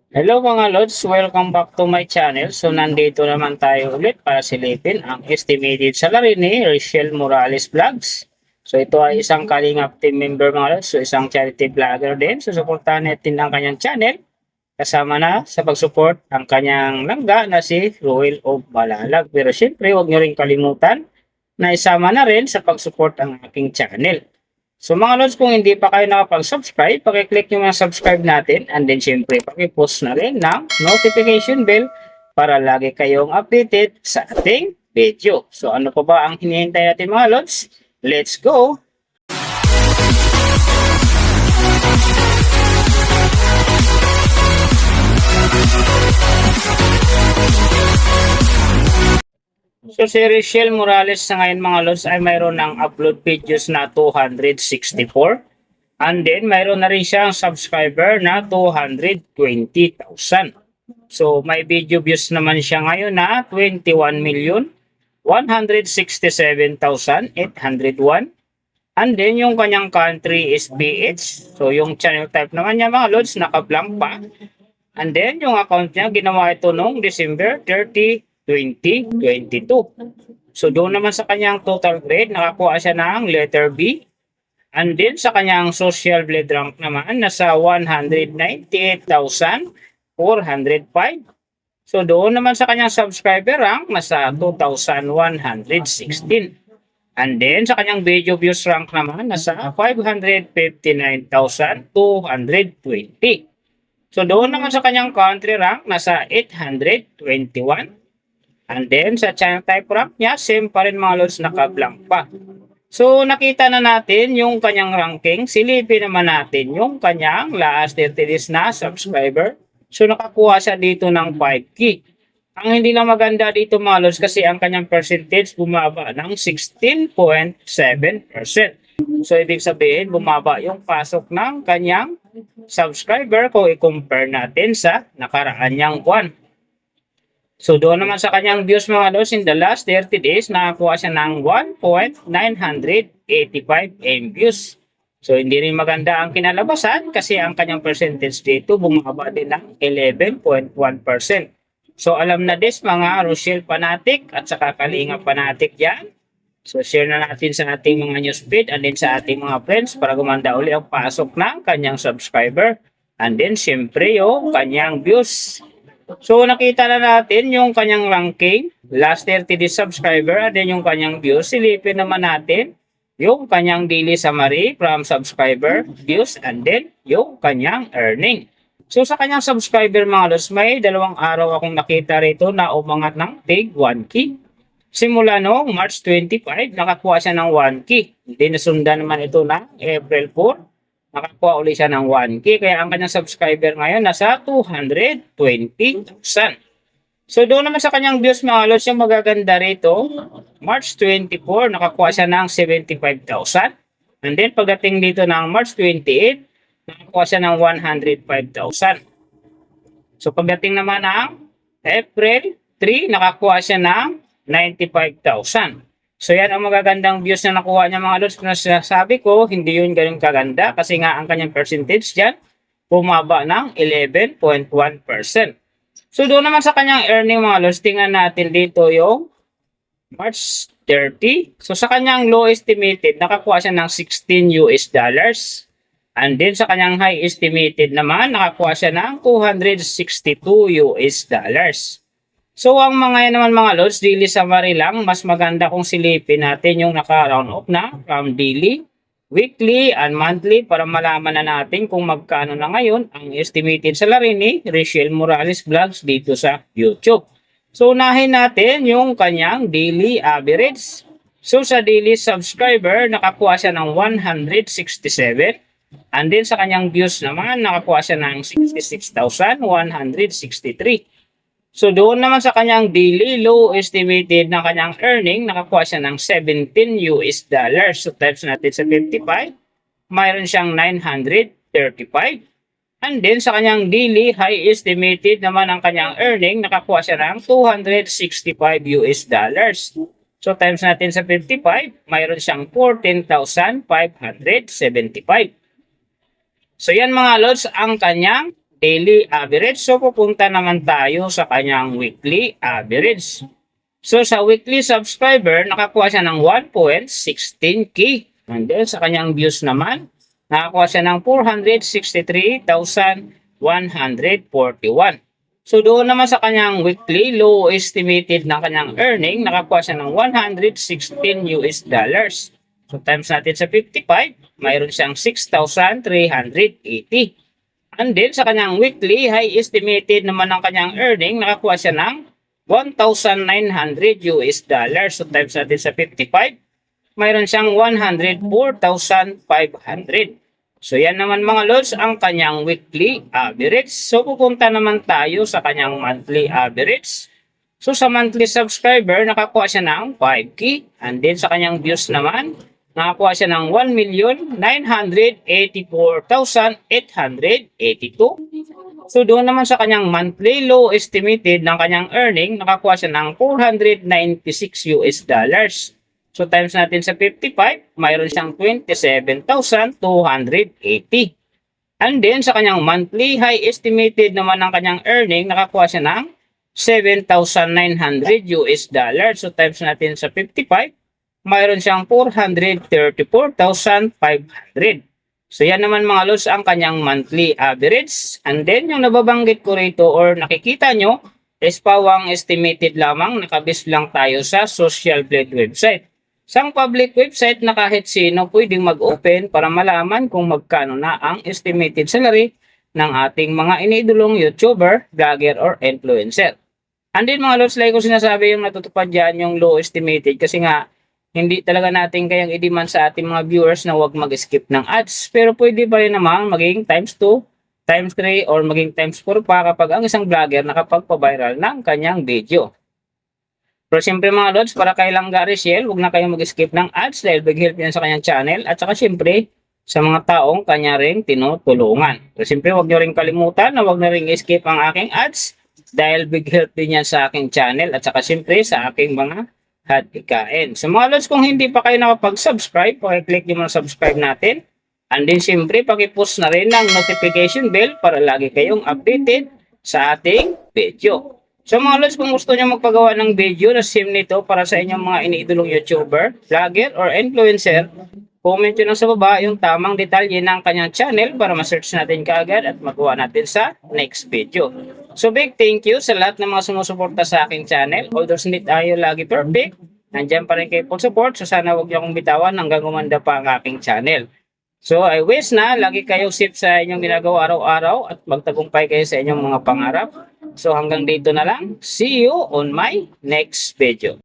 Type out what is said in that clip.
Hello mga Lods, welcome back to my channel. So nandito naman tayo ulit para silipin ang estimated salary ni Rachel Morales Vlogs. So ito ay isang Kalingap team member mga Lods, so isang charity vlogger din. So suportahan natin ang kanyang channel. Kasama na sa pag-support ang kanyang langga na si Ruel of Balalag. Pero syempre huwag nyo rin kalimutan na isama na rin sa pag-support ang aking channel. So mga Lods, kung hindi pa kayo nakapag-subscribe, pakiclick nyo yung subscribe natin and then syempre pakipost na rin ng notification bell para lagi kayong updated sa ating video. So ano pa ba ang hinihintay natin mga Lods? Let's go! So si Rachel Morales sa ngayon mga Lods ay mayroon ng upload videos na 264. And then, mayroon na rin siyang subscriber na 220,000. So, may video views naman siya ngayon na 21,167,801. And then, yung kanyang country is BH. So, yung channel type naman niya mga Lods, naka-blank pa. And then, yung account niya, ginawa ito noong December 30, 2022. So, doon naman sa kanyang total grade, nakakuha siya ng letter B. And then sa kanyang social blade rank naman, nasa 198,405. So doon naman sa kanyang subscriber rank, nasa 2,116. And then sa kanyang video views rank naman, nasa 559,220. So doon naman sa kanyang country rank, nasa 821. And then sa channel type rank niya, same pa rin mga Lods, naka-blank pa. So, nakita na natin yung kanyang ranking. Silipin naman natin yung kanyang last 30 days na subscriber. So, nakakuha siya dito ng 5K. Ang hindi lang maganda dito mga Lods kasi ang kanyang percentage bumaba ng 16.7%. So, ibig sabihin bumaba yung pasok ng kanyang subscriber kung i-compare natin sa nakaraan niyang buwan. So doon naman sa kanyang views mga Lods, in the last 30 days, nakakuha siya ng 1.985 views. So hindi rin maganda ang kinalabasan kasi ang kanyang percentage dito bumaba din ng 11.1%. So alam na this mga Rochelle fanatic at saka Kalingap fanatic yan. So share na natin sa ating mga newsfeed and then sa ating mga friends para gumanda uli ang pasok ng kanyang subscriber. And then syempre yung kanyang views. So nakita na natin yung kanyang ranking, last 30 days subscriber, and then yung kanyang views. Silipin naman natin yung kanyang daily summary from subscriber, views, and then yung kanyang earning. So sa kanyang subscriber mga Lods, may 2 araw akong nakita rito na umangat ng tig 1K. Simula noong March 25, nakakuha siya ng 1K. Hindi nasundan naman ito na April 4. Nakakuha ulit siya ng 1K. Kaya ang kanyang subscriber ngayon nasa 220,000. So doon naman sa kanyang views mga Lods, yung magaganda rito, March 24, nakakuha siya ng 75,000. And then pagdating dito ng March 28, nakakuha siya ng 105,000. So pagdating naman ng April 3, nakakuha siya ng 95,000. So yan ang magagandang views na nakuha niya mga Lods. Kung nasasabi ko, hindi yun ganun kaganda kasi nga ang kanyang percentage dyan bumaba ng 11.1%. So doon naman sa kanyang earning mga Lods, tingnan natin dito yung March 30. So sa kanyang low estimated, nakakuha siya ng 16 US dollars. And then sa kanyang high estimated naman, nakakuha siya ng 262 US dollars. So ang mga yan naman mga Lods, daily summary lang, mas maganda kung silipin natin yung naka-round off na from daily, weekly, and monthly para malaman na natin kung magkano na ngayon ang estimated salary ni Rachel Morales Vlogs dito sa YouTube. So unahin natin yung kanyang daily average. So sa daily subscriber, nakakuha siya ng 167. And then sa kanyang views naman, nakakuha siya ng 66,163. So doon naman sa kanyang daily low estimated na kanyang earning, nakakuha siya ng 17 US dollars. So times natin sa 55, mayroon siyang 935. And then sa kanyang daily high estimated naman ang kanyang earning, nakakuha siya ng 265 US dollars. So times natin sa 55, mayroon siyang 14,575. So yan mga Lods ang kanyang daily average. So pupunta naman tayo sa kanyang weekly average. So sa weekly subscriber, nakakuha siya ng 1.16k. And then sa kanyang views naman, nakakuha siya ng 463,141. So doon naman sa kanyang weekly low estimated na kanyang earning, nakakuha siya ng 116 US dollars. So times natin sa 55, mayroon siyang 6,380. And then sa kanyang weekly high estimated naman ng kanyang earning, nakakuha siya ng 1,900 US dollars. So times natin sa 55, mayroon siyang 104,500. So yan naman mga lods ang kanyang weekly average. So pupunta naman tayo sa kanyang monthly average. So sa monthly subscriber, nakakuha siya ng 5k. And then sa kanyang views naman, nakakuha siya ng 1,984,882. So doon naman sa kanyang monthly low estimated ng kanyang earning, nakakuha siya ng 496 US dollars. So times natin sa 55, mayroon siyang 27,280. And then sa kanyang monthly high estimated naman ng kanyang earning, nakakuha siya ng 7,900 US dollars. So times natin sa 55, mayroon siyang 434,500. So yan naman mga lods ang kanyang monthly average. And then yung nababanggit ko rito or nakikita nyo is pawang estimated lamang, nakabase lang tayo sa Social Blade website. Isang public website na kahit sino pwedeng mag-open para malaman kung magkano na ang estimated salary ng ating mga inidolong YouTuber, vlogger, or influencer. And then mga lods, like ko sinasabi, yung natutupad dyan yung low estimated kasi nga hindi talaga natin kayang i-demand sa ating mga viewers na huwag mag-skip ng ads. Pero pwede pa rin naman maging times 2, times 3, or maging times 4 pa kapag ang isang vlogger nakapagpa-viral ng kanyang video. Pero siyempre mga lods, para kay Langga Riciel, huwag na kayong mag-skip ng ads dahil big help yan sa kanyang channel. At saka siyempre, sa mga taong kanya ring tinutulungan. So siyempre, huwag nyo rin kalimutan na huwag na rin skip ang aking ads dahil big help din yan sa aking channel. At saka siyempre, sa aking mga hadikain. So mga lods, kung hindi pa kayo nakapag-subscribe, pakiclick nyo muna subscribe natin. And then siyempre, pakipush na rin ng notification bell para lagi kayong updated sa ating video. So mga lods, kung gusto nyo magpagawa ng video na same nito para sa inyong mga iniidolong YouTuber, vlogger, or influencer, comment nyo lang sa baba yung tamang detalye ng kanyang channel para ma-search natin kaagad at magawa natin sa next video. So big thank you sa lahat ng mga sumusuporta sa aking channel. Although hindi tayo lagi perfect, nandyan pa rin kayo full support. So sana huwag nyo akong bitawan hanggang gumanda pa ang aking channel. So I wish na lagi kayo safe sa inyong ginagawa araw-araw at magtagumpay kayo sa inyong mga pangarap. So hanggang dito na lang. See you on my next video.